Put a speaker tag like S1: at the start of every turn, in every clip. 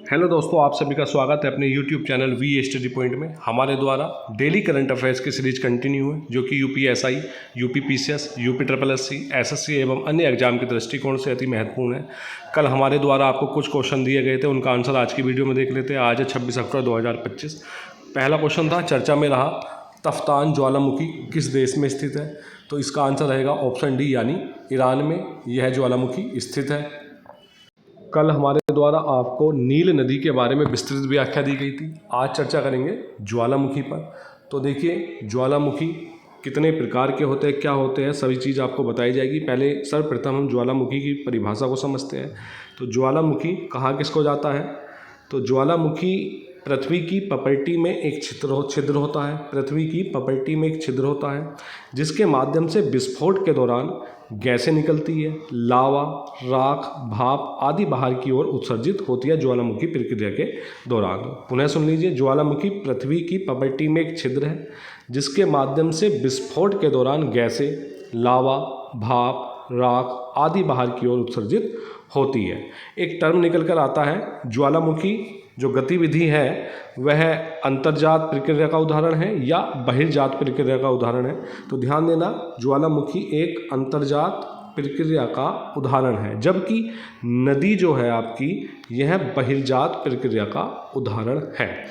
S1: Hello दोस्तों, आप सभी का स्वागत है अपने YouTube channel We Study Point में। हमारे द्वारा डेली करंट अफेयर्स की सीरीज कंटिन्यू है, जो कि UPSI, UP PCS, UP triple SC, SSC एवं अन्य एग्जाम के दृष्टिकोण से अति महत्वपूर्ण है। कल हमारे द्वारा आपको कुछ क्वेश्चन दिए गए थे, उनका आंसर आज की वीडियो में देख लेते हैं। आज है 26 अक्टूबर 2025। पहला क्वेश्चन था, चर्चा में रहा तफ्तान ज्वालामुखी किस देश में स्थित है? तो इसका आंसर रहेगा ऑप्शन डी, यानी ईरान में यह ज्वालामुखी स्थित है। कल हमारे द्वारा आपको नील नदी के बारे में विस्तृत व्याख्या दी गई थी। आज चर्चा करेंगे ज्वालामुखी पर। तो देखिए, ज्वालामुखी कितने प्रकार के होते हैं, क्या होते हैं, सभी चीज़ आपको बताई जाएगी। पहले सर्वप्रथम हम ज्वालामुखी की परिभाषा को समझते हैं। तो ज्वालामुखी कहा किसको जाता है? तो ज्वालामुखी पृथ्वी की पपरटी में एक छिद्र होता है। पृथ्वी की पपरटी में एक छिद्र होता है, जिसके माध्यम से विस्फोट के दौरान गैसें निकलती है। लावा, राख, भाप आदि बाहर की ओर उत्सर्जित होती है ज्वालामुखी प्रक्रिया के दौरान। पुनः सुन लीजिए, ज्वालामुखी पृथ्वी की पपरटी में एक छिद्र है, जिसके माध्यम से विस्फोट के दौरान गैसें, लावा, भाप, राख आदि बाहर की ओर उत्सर्जित होती है। एक टर्म निकल कर आता है, ज्वालामुखी जो गतिविधि है वह अंतर्जात प्रक्रिया का उदाहरण है या बहिर्जात प्रक्रिया का उदाहरण है। तो ध्यान देना, ज्वालामुखी एक अंतर्जात प्रक्रिया का उदाहरण है, जबकि नदी जो है आपकी, यह बहिर्जात प्रक्रिया का उदाहरण है।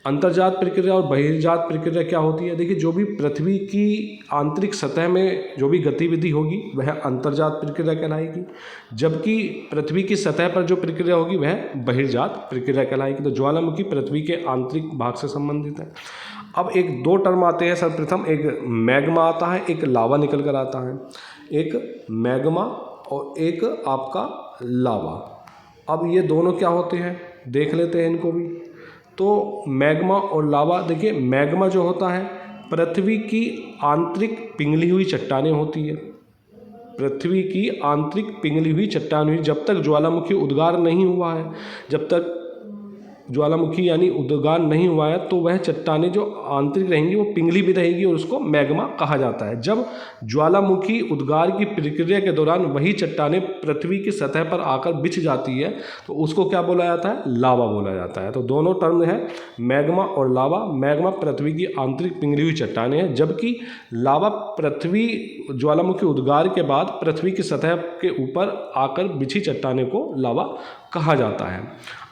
S1: अंतर्जात प्रक्रिया और बहिर्जात प्रक्रिया क्या होती है? देखिए, जो भी पृथ्वी की आंतरिक सतह में जो भी गतिविधि होगी वह अंतर्जात प्रक्रिया कहलाएगी, जबकि पृथ्वी की सतह पर जो प्रक्रिया होगी वह बहिर्जात प्रक्रिया कहलाएगी। तो ज्वालामुखी पृथ्वी के आंतरिक भाग से संबंधित है। अब एक दो टर्म आते हैं सर्वप्रथम, एक मैग्मा आता है, एक लावा निकल कर आता है। एक मैग्मा और एक आपका लावा। अब ये दोनों क्या होते हैं, देख लेते हैं इनको भी। तो मैग्मा और लावा, देखिए मैग्मा जो होता है, पृथ्वी की आंतरिक पिघली हुई चट्टानें होती है। पृथ्वी की आंतरिक पिघली हुई चट्टान हुई, जब तक ज्वालामुखी उद्गार नहीं हुआ है, जब तक ज्वालामुखी यानी उद्गार नहीं हुआ है, तो वह चट्टानें जो आंतरिक रहेंगी वो पिघली भी रहेगी और उसको मैग्मा कहा जाता है। जब ज्वालामुखी उद्गार की प्रक्रिया के दौरान वही चट्टानें पृथ्वी की सतह पर आकर बिछ जाती है, तो उसको क्या बोला जाता है? लावा बोला जाता है। तो दोनों टर्म है, मैग्मा और लावा। मैग्मा पृथ्वी की आंतरिक पिघली हुई चट्टानें हैं, जबकि लावा पृथ्वी ज्वालामुखी उद्गार के बाद पृथ्वी की सतह के ऊपर आकर बिछी चट्टानें को लावा कहा जाता है।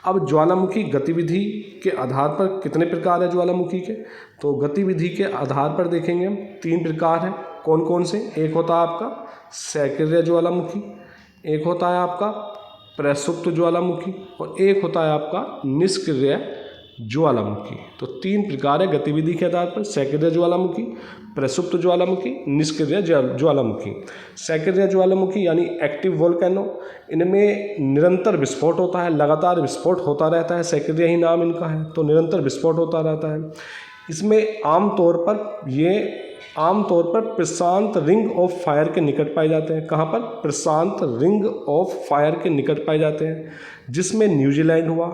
S1: अब ज्वालामुखी गतिविधि के आधार पर कितने प्रकार है ज्वालामुखी के? तो गतिविधि के आधार पर देखेंगे हम, 3 प्रकार हैं। कौन कौन से? एक होता है आपका सक्रिय ज्वालामुखी, एक होता है आपका प्रसुप्त ज्वालामुखी और एक होता है आपका निष्क्रिय ज्वालामुखी। तो 3 प्रकार है गतिविधि के आधार पर, सक्रिय ज्वालामुखी, प्रसुप्त ज्वालामुखी, निष्क्रिय ज्वालामुखी। सक्रिय ज्वालामुखी यानी एक्टिव वोल्केनो, इनमें निरंतर विस्फोट होता है, लगातार विस्फोट होता रहता है, सक्रिय ही नाम इनका है, तो निरंतर विस्फोट होता रहता है। इसमें आमतौर पर प्रशांत रिंग ऑफ फायर के निकट पाए जाते हैं। कहाँ पर? प्रशांत रिंग ऑफ फायर के निकट पाए जाते हैं, जिसमें न्यूजीलैंड हुआ,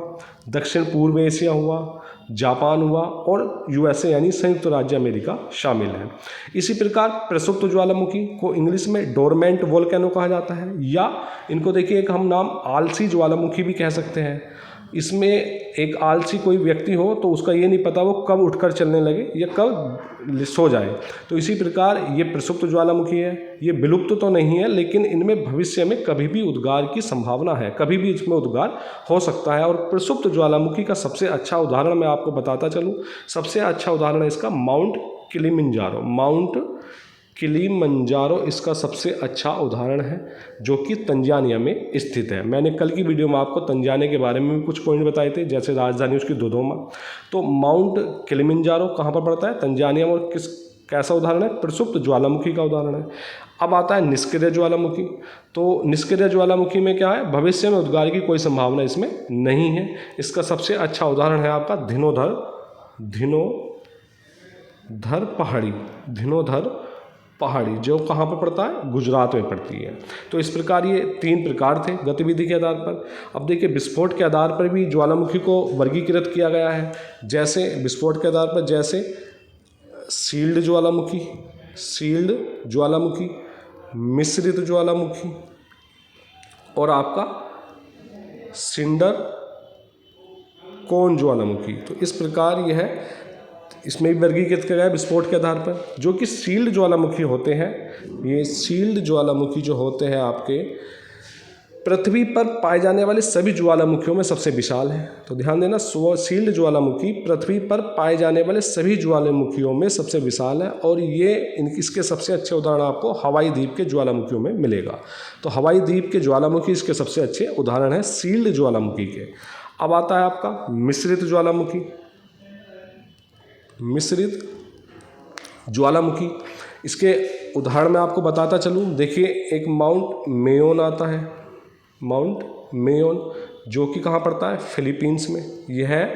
S1: दक्षिण पूर्व एशिया हुआ, जापान हुआ और यूएसए यानी संयुक्त राज्य अमेरिका शामिल है। इसी प्रकार प्रसुप्त ज्वालामुखी को इंग्लिश में डोरमेंट वोल्केनो कहा जाता है, या इनको देखिए एक हम नाम आलसी ज्वालामुखी भी कह सकते हैं। इसमें एक आलसी कोई व्यक्ति हो तो उसका ये नहीं पता वो कब उठकर चलने लगे या कब सो जाए। तो इसी प्रकार ये प्रसुप्त ज्वालामुखी है। ये विलुप्त तो नहीं है, लेकिन इनमें भविष्य में कभी भी उद्गार की संभावना है, कभी भी इसमें उद्गार हो सकता है। और प्रसुप्त ज्वालामुखी का सबसे अच्छा उदाहरण मैं आपको बताता चलूँ। सबसे अच्छा उदाहरण है इसका माउंट किलिमंजारो। माउंट किलिमंजारो इसका सबसे अच्छा उदाहरण है, जो कि तंजानिया में स्थित है। मैंने कल की वीडियो में आपको तंजानिया के बारे में भी कुछ पॉइंट बताए थे, जैसे राजधानी उसकी दोदोमा। तो माउंट किलिमंजारो कहाँ पर पड़ता है? तंजानिया में। और कैसा उदाहरण है? प्रसुप्त ज्वालामुखी का उदाहरण है। अब आता है निष्क्रिय ज्वालामुखी। तो निष्क्रिय ज्वालामुखी में क्या है? भविष्य में उद्गार की कोई संभावना इसमें नहीं है। इसका सबसे अच्छा उदाहरण है आपका धीनोधर पहाड़ी, जो कहाँ पर पड़ता है? गुजरात में पड़ती है। तो इस प्रकार ये 3 प्रकार थे गतिविधि के आधार पर। अब देखिए, विस्फोट के आधार पर भी ज्वालामुखी को वर्गीकृत किया गया है। जैसे विस्फोट के आधार पर, जैसे शील्ड ज्वालामुखी, मिश्रित ज्वालामुखी और आपका सिंडर कौन ज्वालामुखी। तो इस प्रकार यह है, इसमें भी वर्गीकृत किया गया है विस्फोट के आधार पर। जो कि शील्ड ज्वालामुखी होते हैं, ये शील्ड ज्वालामुखी जो होते हैं आपके पृथ्वी पर पाए जाने वाले सभी ज्वालामुखियों में सबसे विशाल है। तो ध्यान देना, शील्ड ज्वालामुखी पृथ्वी पर पाए जाने वाले सभी ज्वालामुखियों में सबसे विशाल है, और ये इसके सबसे अच्छे उदाहरण आपको हवाई द्वीप के ज्वालामुखियों में मिलेगा। तो हवाई द्वीप के ज्वालामुखी इसके सबसे अच्छे उदाहरण हैं शील्ड ज्वालामुखी के। अब आता है आपका मिश्रित ज्वालामुखी। मिश्रित ज्वालामुखी, इसके उदाहरण मैं आपको बताता चलूँ। देखिए, एक माउंट मेयोन आता है, माउंट मेयोन, जो कि कहाँ पड़ता है, फिलीपींस में। यह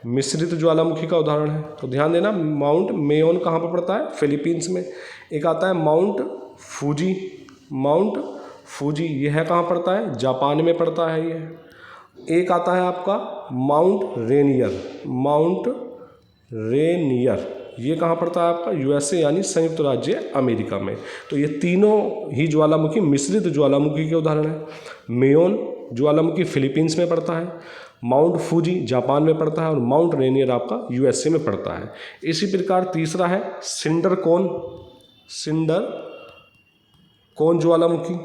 S1: मिश्रित ज्वालामुखी का उदाहरण है। तो ध्यान देना, माउंट मेयोन कहाँ पर पड़ता है, फिलीपींस में। एक आता है माउंट फूजी, माउंट फूजी, यह कहाँ पड़ता है, जापान में पड़ता है यह। एक आता है आपका माउंट रेनियर, माउंट रेनियर, ये कहाँ पड़ता है आपका, यूएसए यानी संयुक्त राज्य अमेरिका में। तो ये तीनों ही ज्वालामुखी मिश्रित ज्वालामुखी के उदाहरण हैं। मेयोन ज्वालामुखी फिलीपींस में पड़ता है, माउंट फूजी जापान में पड़ता है, और माउंट रेनियर आपका यूएसए में पड़ता है। इसी प्रकार तीसरा है सिंडर कोन, सिंडर कोन ज्वालामुखी।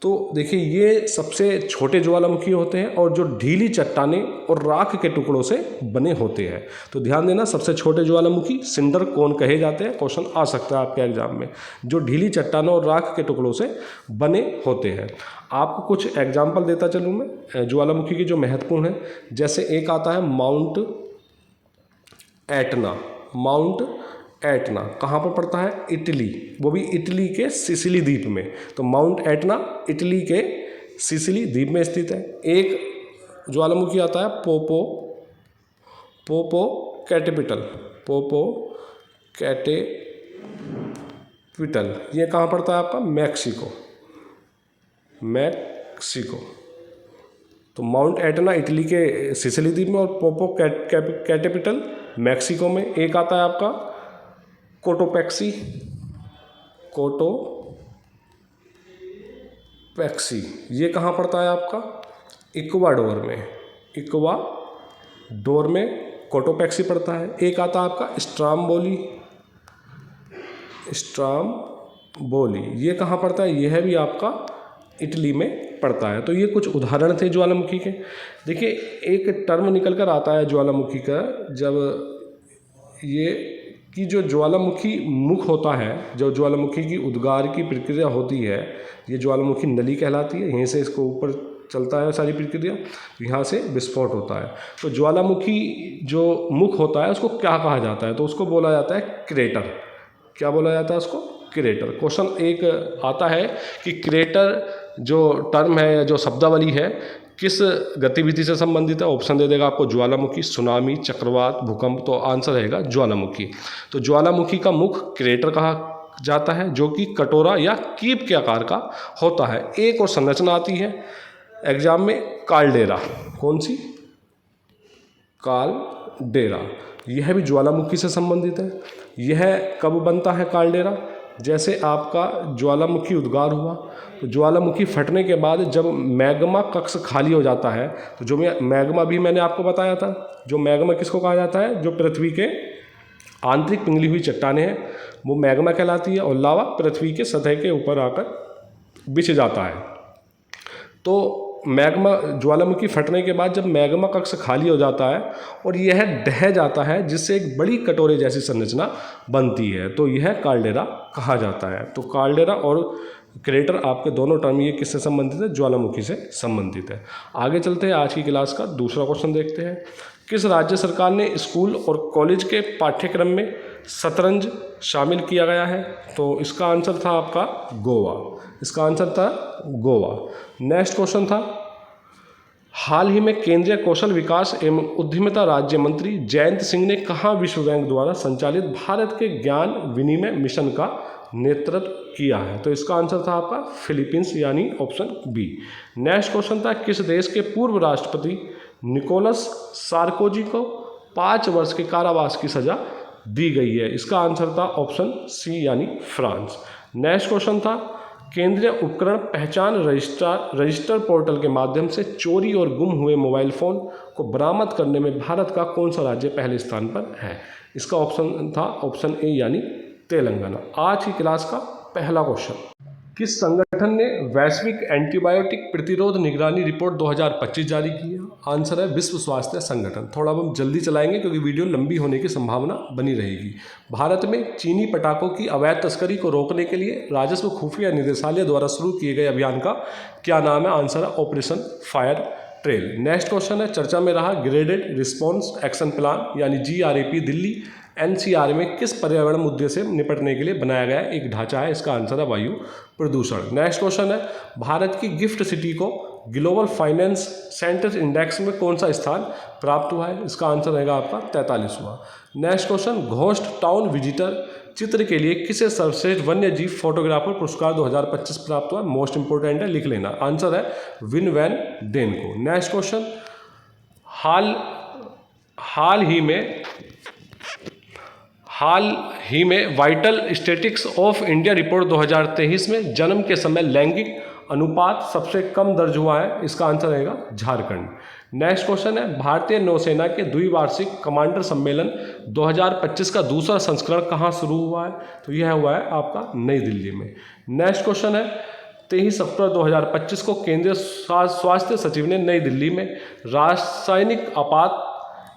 S1: तो देखिए, ये सबसे छोटे ज्वालामुखी होते हैं और जो ढीली चट्टानें और राख के टुकड़ों से बने होते हैं। तो ध्यान देना, सबसे छोटे ज्वालामुखी सिंडर कोन कहे जाते हैं। क्वेश्चन आ सकता है आपके एग्जाम में, जो ढीली चट्टानों और राख के टुकड़ों से बने होते हैं। आपको कुछ एग्जाम्पल देता चलूँ मैं ज्वालामुखी की जो महत्वपूर्ण है। जैसे एक आता है माउंट एटना, माउंट एटना कहाँ पर पड़ता है, इटली, वो भी इटली के सिसिली द्वीप में। तो माउंट एटना इटली के सिसिली द्वीप में स्थित है। एक ज्वालामुखी आता है पोपोकैटिपिटल, पोपोकैटिपिटल, ये कहाँ पड़ता है आपका, मैक्सिको, मैक्सिको। तो माउंट एटना इटली के सिसिली द्वीप में और पोपोकैटिपिटल मैक्सिको में। एक आता है आपका कोटोपैक्सी, कोटोपैक्सी, ये कहाँ पड़ता है आपका, इक्वाडोर में, इक्वाडोर में कोटोपैक्सी पड़ता है। एक आता है आपका स्ट्राम्बोली, स्ट्राम्बोली, ये कहाँ पड़ता है, यह भी आपका इटली में पड़ता है। तो ये कुछ उदाहरण थे ज्वालामुखी के। देखिए, एक टर्म निकल कर आता है ज्वालामुखी का, जब ये कि जो ज्वालामुखी मुख होता है, जो ज्वालामुखी की उद्गार की प्रक्रिया होती है, ये ज्वालामुखी नली कहलाती है। यहीं से इसको ऊपर चलता है सारी प्रक्रिया, यहाँ से विस्फोट होता है। तो ज्वालामुखी जो मुख होता है उसको क्या कहा जाता है, तो उसको बोला जाता है क्रेटर। क्या बोला जाता है उसको, क्रेटर। क्वेश्चन एक आता है कि क्रेटर जो टर्म है, जो शब्दावली है, किस गतिविधि से संबंधित है। ऑप्शन दे देगा आपको ज्वालामुखी, सुनामी, चक्रवात, भूकंप। तो आंसर रहेगा ज्वालामुखी। तो ज्वालामुखी का मुख क्रेटर कहा जाता है, जो कि कटोरा या कीप के आकार का होता है। एक और संरचना आती है एग्जाम में, काल्डेरा। कौन सी, काल्डेरा, यह भी ज्वालामुखी से संबंधित है। यह कब बनता है काल्डेरा, जैसे आपका ज्वालामुखी उद्गार हुआ, तो ज्वालामुखी फटने के बाद जब मैग्मा कक्ष खाली हो जाता है, तो जो मैग्मा भी मैंने आपको बताया था, जो मैग्मा किसको कहा जाता है, जो पृथ्वी के आंतरिक पिघली हुई चट्टानें हैं वो मैग्मा कहलाती है, और लावा पृथ्वी के सतह के ऊपर आकर बिछ जाता है। तो मैग्मा, ज्वालामुखी फटने के बाद जब मैग्मा कक्ष खाली हो जाता है और यह ढह जाता है, जिससे एक बड़ी कटोरे जैसी संरचना बनती है, तो यह काल्डेरा कहा जाता है। तो काल्डेरा और क्रेटर आपके दोनों टर्म ये किससे संबंधित है, ज्वालामुखी से संबंधित है। आगे चलते हैं, आज की क्लास का दूसरा क्वेश्चन देखते हैं। किस राज्य सरकार ने स्कूल और कॉलेज के पाठ्यक्रम में शतरंज शामिल किया गया है, तो इसका आंसर था आपका गोवा, इसका आंसर था गोवा। नेक्स्ट क्वेश्चन था, हाल ही में केंद्रीय कौशल विकास एवं उद्यमिता राज्य मंत्री जयंत सिंह ने कहाँ विश्व बैंक द्वारा संचालित भारत के ज्ञान विनिमय मिशन का नेतृत्व किया है, तो इसका आंसर था आपका फिलीपींस यानी ऑप्शन बी। नेक्स्ट क्वेश्चन था, किस देश के पूर्व राष्ट्रपति निकोलस सार्कोजी को 5 वर्ष के कारावास की सजा दी गई है, इसका आंसर था ऑप्शन सी यानी फ्रांस। नेक्स्ट क्वेश्चन था, केंद्रीय उपकरण पहचान रजिस्टर पोर्टल के माध्यम से चोरी और गुम हुए मोबाइल फ़ोन को बरामद करने में भारत का कौन सा राज्य पहले स्थान पर है? इसका ऑप्शन था ऑप्शन ए यानी तेलंगाना। आज की क्लास का पहला क्वेश्चन, किस संगठन ने वैश्विक एंटीबायोटिक प्रतिरोध निगरानी रिपोर्ट 2025 जारी की है? आंसर है विश्व स्वास्थ्य संगठन। थोड़ा हम जल्दी चलाएंगे क्योंकि वीडियो लंबी होने की संभावना बनी रहेगी। भारत में चीनी पटाखों की अवैध तस्करी को रोकने के लिए राजस्व खुफिया निदेशालय द्वारा शुरू किए गए अभियान का क्या नाम है? आंसर है operation fire trail. Next question है, चर्चा में रहा ग्रेडेड रिस्पॉन्स एक्शन प्लान यानी GRAP दिल्ली NCR में किस पर्यावरण मुद्दे से निपटने के लिए बनाया गया एक ढांचा है? इसका आंसर है वायु प्रदूषण। नेक्स्ट क्वेश्चन है, भारत की गिफ्ट सिटी को ग्लोबल फाइनेंस सेंटर इंडेक्स में कौन सा स्थान प्राप्त हुआ है? इसका आंसर रहेगा आपका 43वां। Next question, ghost town visitor चित्र के लिए किसे सर्वश्रेष्ठ वन्य जीव फोटोग्राफर पुरस्कार 2025 प्राप्त हुआ? मोस्ट इंपोर्टेंट है, लिख लेना। आंसर है विन वैन डेन को। नेक्स्ट क्वेश्चन, हाल ही में vital statistics of India report 2023 में जन्म के समय लैंगिक अनुपात सबसे कम दर्ज हुआ है? इसका आंसर रहेगा झारखंड। नेक्स्ट क्वेश्चन है, भारतीय नौसेना के द्विवार्षिक कमांडर सम्मेलन 2025 का दूसरा संस्करण कहाँ शुरू हुआ है? तो यह हुआ है आपका नई दिल्ली में। नेक्स्ट क्वेश्चन है, 23 अक्टूबर 2025 को केंद्रीय स्वास्थ्य सचिव ने नई दिल्ली में रासायनिक आपात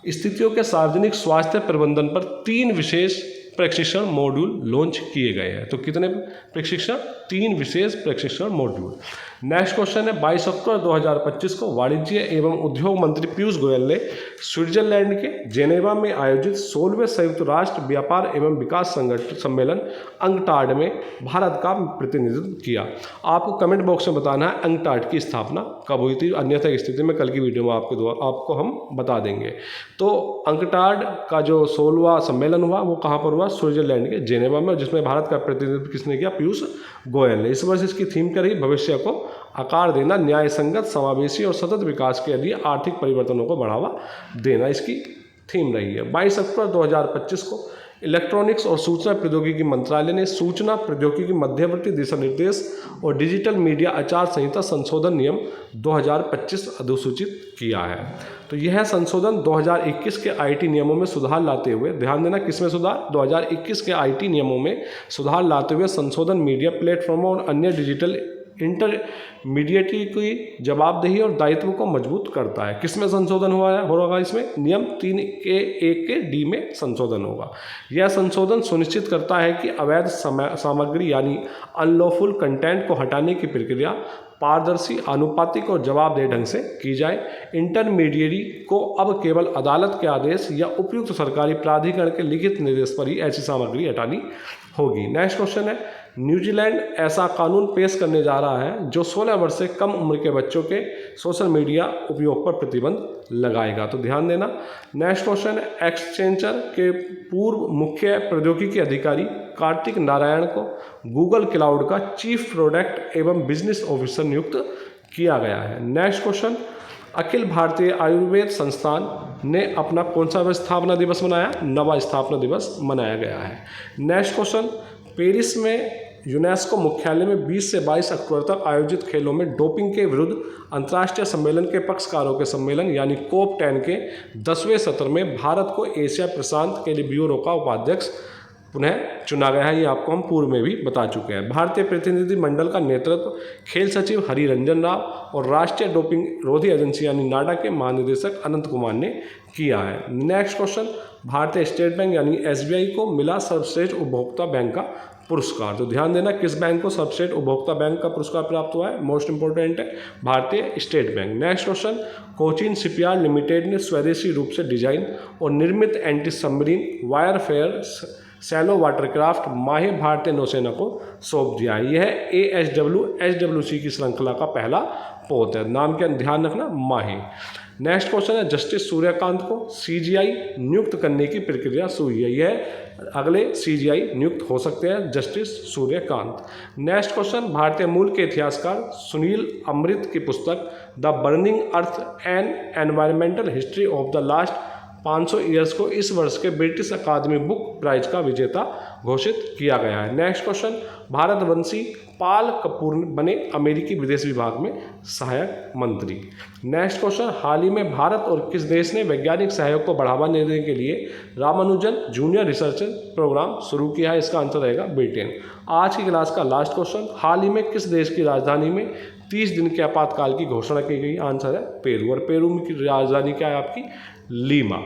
S1: स्थितियों के सार्वजनिक स्वास्थ्य प्रबंधन पर 3 विशेष प्रशिक्षण मॉड्यूल लॉन्च किए गए हैं। तो कितने प्रशिक्षण? 3 विशेष प्रशिक्षण मॉड्यूल। नेक्स्ट क्वेश्चन है, 22 अक्टूबर 2025 को वाणिज्य एवं उद्योग मंत्री पीयूष गोयल ने स्विट्जरलैंड के जेनेवा में आयोजित 16वें संयुक्त राष्ट्र व्यापार एवं विकास सम्मेलन अंगटाड में भारत का प्रतिनिधित्व किया। आपको कमेंट बॉक्स में बताना है अंगटाड की स्थापना कब हुई थी, अन्यथा स्थिति में कल की वीडियो में आपको हम बता देंगे। तो अंगटाड का जो 16वां सम्मेलन हुआ वो कहाँ पर हुआ? स्विट्जरलैंड के जेनेवा में, जिसमें भारत का प्रतिनिधित्व किसने किया? पीयूष गोयल ने। इस वर्ष इसकी थीम क्या रही? भविष्य को आकार देना, न्याय संगत, समावेशी और सतत विकास के लिए आर्थिक परिवर्तनों को बढ़ावा देना इसकी थीम रही है। 22 अक्टूबर 2025 को इलेक्ट्रॉनिक्स और सूचना प्रौद्योगिकी मंत्रालय ने सूचना प्रौद्योगिकी मध्यवर्ती दिशा निर्देश और डिजिटल मीडिया आचार संहिता संशोधन नियम 2025 अधिसूचित किया है। तो यह संशोधन 2021 के IT नियमों में सुधार लाते हुए, ध्यान देना किसमें सुधार? 2021 के IT नियमों में सुधार लाते हुए संशोधन मीडिया प्लेटफॉर्मों और अन्य डिजिटल इंटरमीडिएटरी की जवाबदेही और दायित्व को मजबूत करता है। किसमें संशोधन होगा? इसमें नियम 3A(1)(d) में संशोधन होगा। यह संशोधन सुनिश्चित करता है कि अवैध सामग्री यानी अनलॉफुल कंटेंट को हटाने की प्रक्रिया पारदर्शी, आनुपातिक और जवाबदेह ढंग से की जाए। इंटरमीडिएरी को अब केवल अदालत के आदेश या उपयुक्त सरकारी प्राधिकरण के लिखित निर्देश पर ही ऐसी सामग्री हटानी होगी। नेक्स्ट क्वेश्चन है, न्यूजीलैंड ऐसा कानून पेश करने जा रहा है जो 16 वर्ष से कम उम्र के बच्चों के सोशल मीडिया उपयोग पर प्रतिबंध लगाएगा। तो ध्यान देना। नेक्स्ट क्वेश्चन है, एक्सचेंजर के पूर्व मुख्य प्रौद्योगिकी अधिकारी कार्तिक नारायण को गूगल क्लाउड का चीफ प्रोडक्ट एवं बिजनेस ऑफिसर नियुक्त किया गया है। नेक्स्ट क्वेश्चन, अखिल भारतीय आयुर्वेद संस्थान ने अपना कौन सा स्थापना दिवस मनाया? 9वां स्थापना दिवस मनाया गया है। नेक्स्ट क्वेश्चन, पेरिस में यूनेस्को मुख्यालय में 20 से 22 अक्टूबर तक आयोजित खेलों में डोपिंग के विरुद्ध अंतर्राष्ट्रीय सम्मेलन के पक्षकारों के सम्मेलन यानी COP10 के 10वें सत्र में भारत को एशिया प्रशांत के लिए ब्यूरो का उपाध्यक्ष पुनः चुना गया है। ये आपको हम पूर्व में भी बता चुके हैं। भारतीय प्रतिनिधि मंडल का नेतृत्व खेल सचिव हरि रंजन राव और राष्ट्रीय डोपिंग रोधी एजेंसी यानी नाडा के महानिदेशक अनंत कुमार ने किया है। नेक्स्ट क्वेश्चन, भारतीय स्टेट बैंक यानी SBI को मिला सर्वश्रेष्ठ उपभोक्ता बैंक का पुरस्कार। तो ध्यान देना किस बैंक को सर्वश्रेष्ठ उपभोक्ता बैंक का पुरस्कार प्राप्त हुआ है? मोस्ट इंपोर्टेंट है भारतीय state bank. Next question, Cochin shipyard limited ने स्वदेशी रूप से डिजाइन और निर्मित एंटी सबमरीन वायरफेयर सैलो वाटरक्राफ्ट माहे भारतीय नौसेना को सौंप दिया है। यह ASWC की श्रृंखला का पहला पोत है। नाम क्या ध्यान रखना? माहे। नेक्स्ट क्वेश्चन है, जस्टिस सूर्यकांत को CGI नियुक्त करने की प्रक्रिया शुरू हुई है। यह अगले CGI नियुक्त हो सकते हैं जस्टिस सूर्यकांत। नेक्स्ट क्वेश्चन, भारतीय मूल के इतिहासकार सुनील अमृत की पुस्तक the burning earth and environmental history of the last 500 years को इस वर्ष के ब्रिटिश अकादमी बुक प्राइज का विजेता घोषित किया गया है। नेक्स्ट क्वेश्चन, भारतवंशी पाल कपूर बने अमेरिकी विदेश विभाग में सहायक मंत्री। नेक्स्ट क्वेश्चन, हाल ही में भारत और किस देश ने वैज्ञानिक सहयोग को बढ़ावा देने के लिए रामानुजन जूनियर रिसर्च प्रोग्राम शुरू किया है? इसका आंसर रहेगा ब्रिटेन। आज की क्लास का लास्ट क्वेश्चन, हाल ही में किस देश की राजधानी में 30 दिन के आपातकाल की घोषणा की गई? आंसर है पेरू, और पेरू की राजधानी क्या है आपकी? लीमा।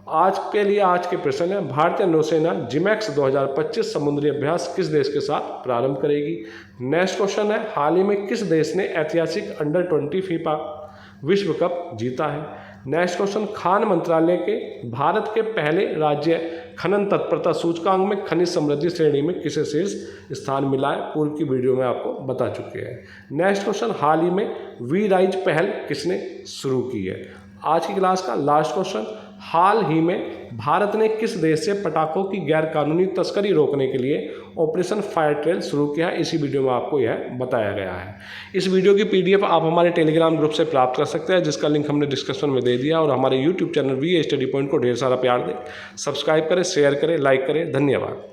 S1: आज के लिए आज के प्रश्न है, भारतीय नौसेना जिमैक्स 2025 समुद्री अभ्यास किस देश के साथ प्रारंभ करेगी? नेक्स्ट क्वेश्चन है, हाल ही में किस देश ने ऐतिहासिक अंडर 20 फीफा विश्व कप जीता है? नेक्स्ट क्वेश्चन, खान मंत्रालय के भारत के पहले राज्य खनन तत्परता सूचकांक में खनिज समृद्धि श्रेणी में किसे शीर्ष स्थान मिला है? पूर्व की वीडियो में आपको बता चुके हैं। नेक्स्ट क्वेश्चन, हाल ही में वी राइज पहल किसने शुरू की है? आज की क्लास का लास्ट क्वेश्चन, हाल ही में भारत ने किस देश से पटाखों की गैरकानूनी तस्करी रोकने के लिए ऑपरेशन फायर ट्रेल शुरू किया है? इसी वीडियो में आपको यह बताया गया है। इस वीडियो की PDF आप हमारे टेलीग्राम ग्रुप से प्राप्त कर सकते हैं, जिसका लिंक हमने डिस्क्रिप्शन में दे दिया। और हमारे YouTube channel VA study point को ढेर सारा प्यार दें, सब्सक्राइब करें, शेयर करें, लाइक करें। धन्यवाद।